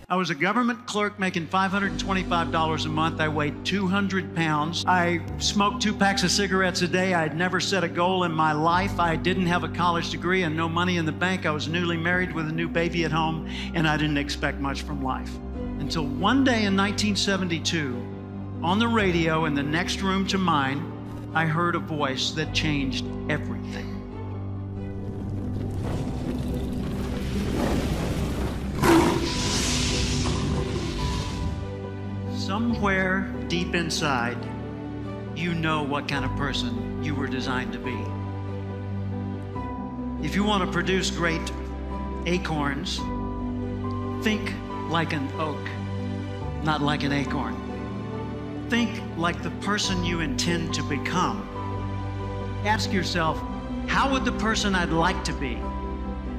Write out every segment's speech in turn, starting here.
I was a government clerk making $525 a month. I weighed 200 pounds. I smoked 2 packs of cigarettes a day. I had never set a goal in my life. I didn't have a college degree and no money in the bank. I was newly married with a new baby at home, and I didn't expect much from life. Until one day in 1972, on the radio in the next room to mine, I heard a voice that changed everything. Somewhere deep inside, you know what kind of person you were designed to be. If you want to produce great acorns, think like an oak, not like an acorn. Think like the person you intend to become. Ask yourself, how would the person I'd like to be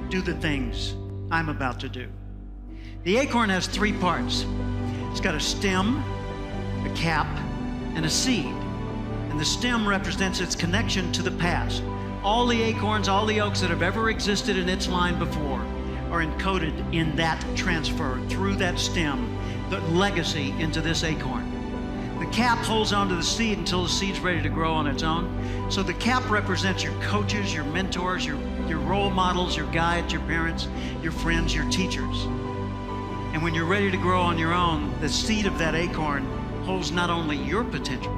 do the things I'm about to do? The acorn has 3 parts. It's got a stem, a cap, and a seed. And the stem represents its connection to the past. All the acorns, all the oaks that have ever existed in its line before are encoded in that transfer through that stem, the legacy into this acorn. The cap holds onto the seed until the seed's ready to grow on its own. So the cap represents your coaches, your mentors, your role models, your guides, your parents, your friends, your teachers. And when you're ready to grow on your own, the seed of that acorn holds not only your potential,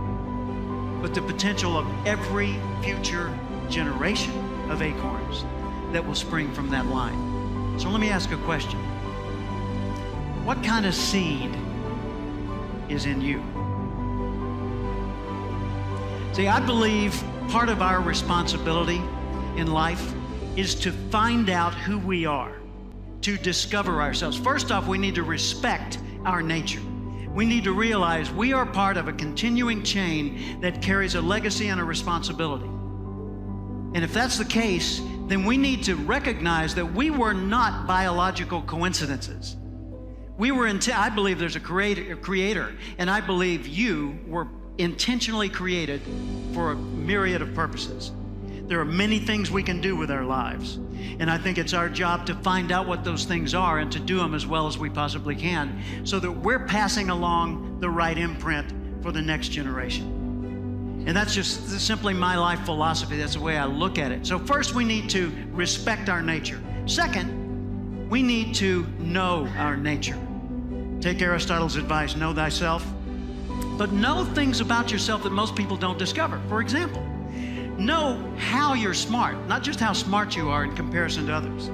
but the potential of every future generation of acorns that will spring from that line. So let me ask a question. What kind of seed is in you? See, I believe part of our responsibility in life is to find out who we are, to discover ourselves. First off, we need to respect our nature. We need to realize we are part of a continuing chain that carries a legacy and a responsibility. And if that's the case, then we need to recognize that we were not biological coincidences. We were, I believe there's a creator, and I believe you were intentionally created for a myriad of purposes. There are many things we can do with our lives, and I think it's our job to find out what those things are and to do them as well as we possibly can so that we're passing along the right imprint for the next generation. And that's just simply my life philosophy. That's the way I look at it. So first, we need to respect our nature. Second, we need to know our nature. Take Aristotle's advice, know thyself, but know things about yourself that most people don't discover. For example, know how you're smart, not just how smart you are in comparison to others.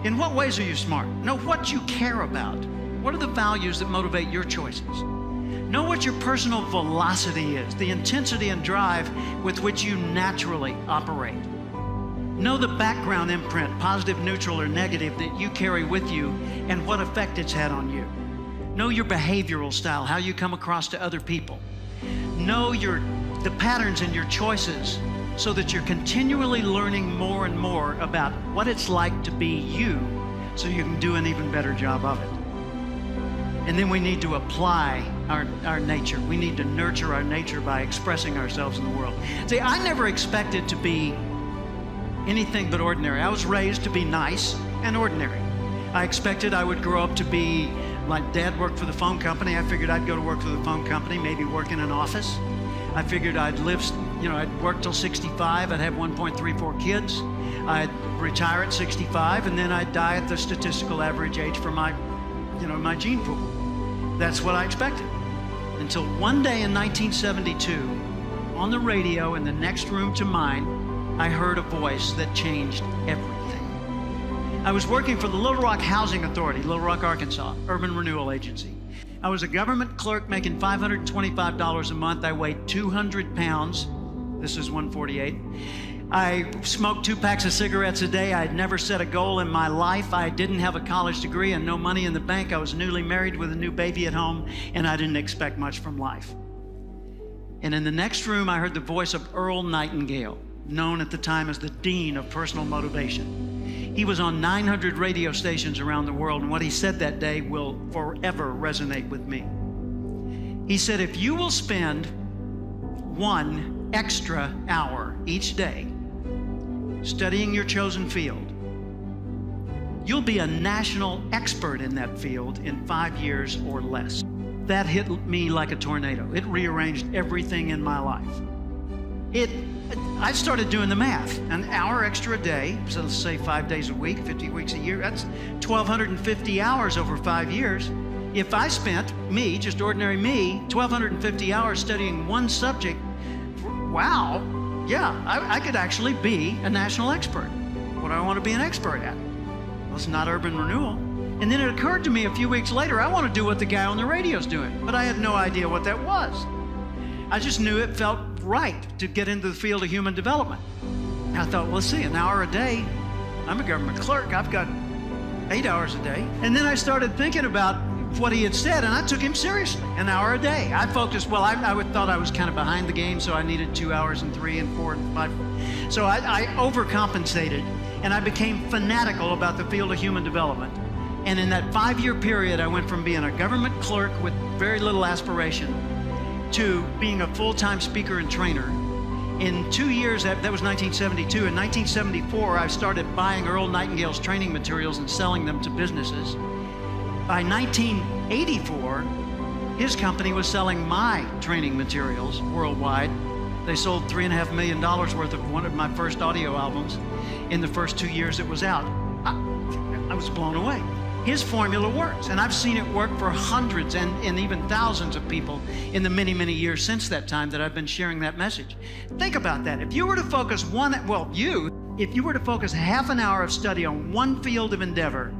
In what ways are you smart? Know what you care about. What are the values that motivate your choices? Know what your personal velocity is, the intensity and drive with which you naturally operate. Know the background imprint, positive, neutral, or negative, that you carry with you and what effect it's had on you. Know your behavioral style, how you come across to other people. Know the patterns in your choices so that you're continually learning more and more about what it's like to be you so you can do an even better job of it. And then we need to apply our nature. We need to nurture our nature by expressing ourselves in the world. See, I never expected to be anything but ordinary. I was raised to be nice and ordinary. I expected I would grow up to be, my dad worked for the phone company. I figured I'd go to work for the phone company, maybe work in an office. I figured I'd live, I'd work till 65. I'd have 1.34 kids. I'd retire at 65, and then I'd die at the statistical average age for my gene pool. That's what I expected. Until one day in 1972, on the radio in the next room to mine, I heard a voice that changed everything. I was working for the Little Rock Housing Authority, Little Rock, Arkansas, Urban Renewal Agency. I was a government clerk making $525 a month. I weighed 200 pounds. This is 148. I smoked 2 packs of cigarettes a day. I had never set a goal in my life. I didn't have a college degree and no money in the bank. I was newly married with a new baby at home, and I didn't expect much from life. And in the next room, I heard the voice of Earl Nightingale, known at the time as the Dean of Personal Motivation. He was on 900 radio stations around the world, and what he said that day will forever resonate with me. He said, if you will spend 1 extra hour each day studying your chosen field, you'll be a national expert in that field in 5 years or less. That hit me like a tornado. It rearranged everything in my life. I started doing the math. An hour extra a day, so let's say 5 days a week, 50 weeks a year, that's 1,250 hours over 5 years. If I spent, me, just ordinary me, 1,250 hours studying one subject, wow, yeah, I could actually be a national expert. What do I want to be an expert at? Well, it's not urban renewal. And then it occurred to me a few weeks later, I want to do what the guy on the radio's doing, but I had no idea what that was. I just knew it felt right to get into the field of human development. And I thought, well, let's see, an hour a day, I'm a government clerk, I've got 8 hours a day. And then I started thinking about what he had said, and I took him seriously, an hour a day. I focused, well, I thought I was kind of behind the game, so I needed 2 hours and 3 and 4 and 5. So I overcompensated, and I became fanatical about the field of human development. And in that 5-year period, I went from being a government clerk with very little aspiration to being a full-time speaker and trainer. In 2 years, that was 1972. In 1974, I started buying Earl Nightingale's training materials and selling them to businesses. By 1984, his company was selling my training materials worldwide. They sold $3.5 million worth of one of my first audio albums in the first 2 years it was out. I was blown away. His formula works, and I've seen it work for hundreds and even thousands of people in the many, many years since that time that I've been sharing that message. Think about that. If you were to focus if you were to focus half an hour of study on one field of endeavor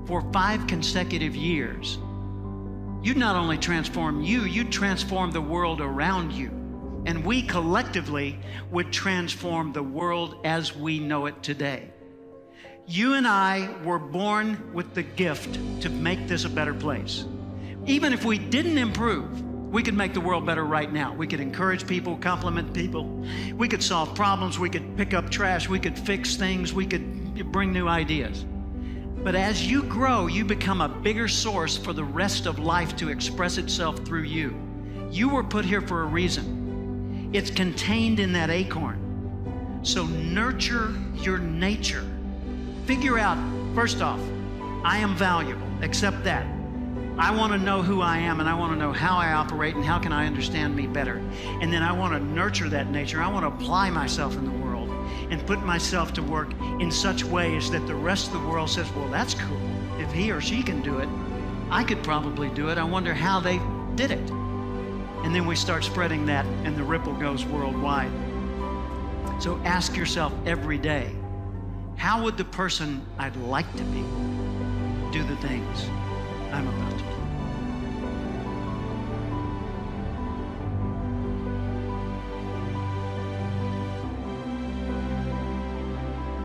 for 5 consecutive years, you'd not only transform you'd transform the world around you. And we collectively would transform the world as we know it today. You and I were born with the gift to make this a better place. Even if we didn't improve, we could make the world better right now. We could encourage people, compliment people. We could solve problems. We could pick up trash. We could fix things. We could bring new ideas. But as you grow, you become a bigger source for the rest of life to express itself through you. You were put here for a reason. It's contained in that acorn. So nurture your nature. Figure out, first off, I am valuable. Accept that. I want to know who I am, and I want to know how I operate and how can I understand me better. And then I want to nurture that nature. I want to apply myself in the world and put myself to work in such ways that the rest of the world says, well, that's cool. If he or she can do it, I could probably do it. I wonder how they did it. And then we start spreading that, and the ripple goes worldwide. So ask yourself every day, how would the person I'd like to be do the things?